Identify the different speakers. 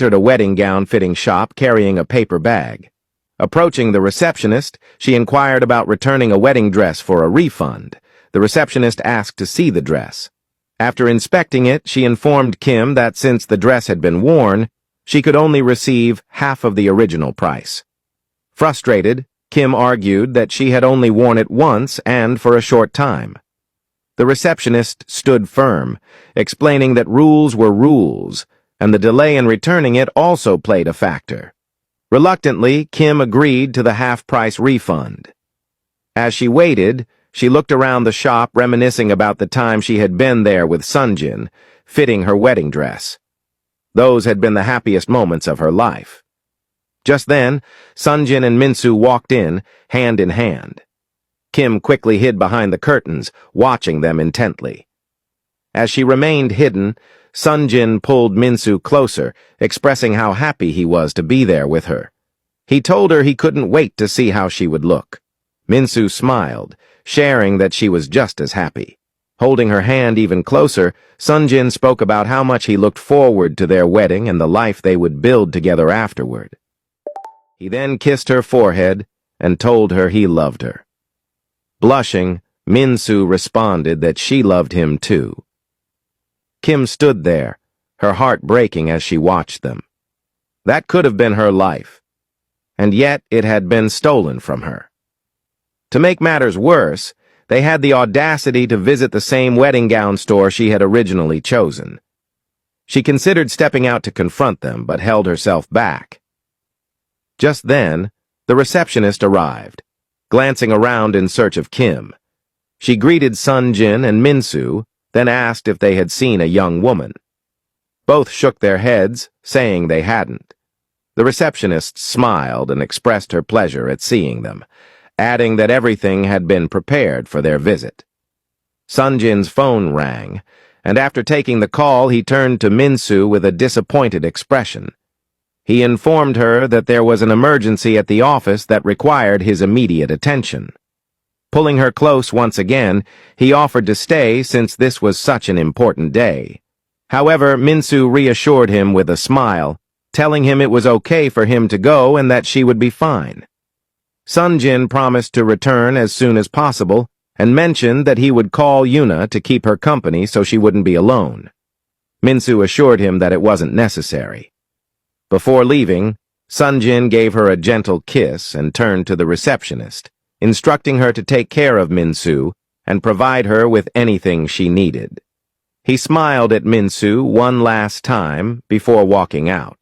Speaker 1: entered a wedding-gown-fitting shop carrying a paper bag. Approaching the receptionist, she inquired about returning a wedding dress for a refund. The receptionist asked to see the dress. After inspecting it, she informed Kim that since the dress had been worn, she could only receive half of the original price. Frustrated, Kim argued that she had only worn it once and for a short time. The receptionist stood firm, explaining that rules were rules, and the delay in returning it also played a factor. Reluctantly, Kim agreed to the half-price refund. As she waited, she looked around the shop, reminiscing about the time she had been there with Sunjin, fitting her wedding dress. Those had been the happiest moments of her life. Just then, Sunjin and Minsu walked in, hand in hand. Kim quickly hid behind the curtains, watching them intently. As she remained hidden, Sunjin pulled Minsu closer, expressing how happy he was to be there with her. He told her he couldn't wait to see how she would look. Minsu smiled, sharing that she was just as happy. Holding her hand even closer, Sunjin spoke about how much he looked forward to their wedding and the life they would build together afterward. He then kissed her forehead and told her he loved her. Blushing, Minsu responded that she loved him too. Kim stood there, her heart breaking as she watched them. That could have been her life, and yet it had been stolen from her. To make matters worse, they had the audacity to visit the same wedding gown store she had originally chosen. She considered stepping out to confront them, but held herself back. Just then, the receptionist arrived, glancing around in search of Kim. She greeted Sunjin and Minsu, then asked if they had seen a young woman. Both shook their heads, saying they hadn't. The receptionist smiled and expressed her pleasure at seeing them, adding that everything had been prepared for their visit. Sunjin's phone rang, and after taking the call, he turned to Minsu with a disappointed expression. He informed her that there was an emergency at the office that required his immediate attention. Pulling her close once again, he offered to stay since this was such an important day. However, Minsu reassured him with a smile, telling him it was okay for him to go and that she would be fine. Sunjin promised to return as soon as possible and mentioned that he would call Yuna to keep her company so she wouldn't be alone. Minsu assured him that it wasn't necessary. Before leaving, Sunjin gave her a gentle kiss and turned to the receptionist, instructing her to take care of Minsu and provide her with anything she needed. He smiled at Minsu one last time before walking out.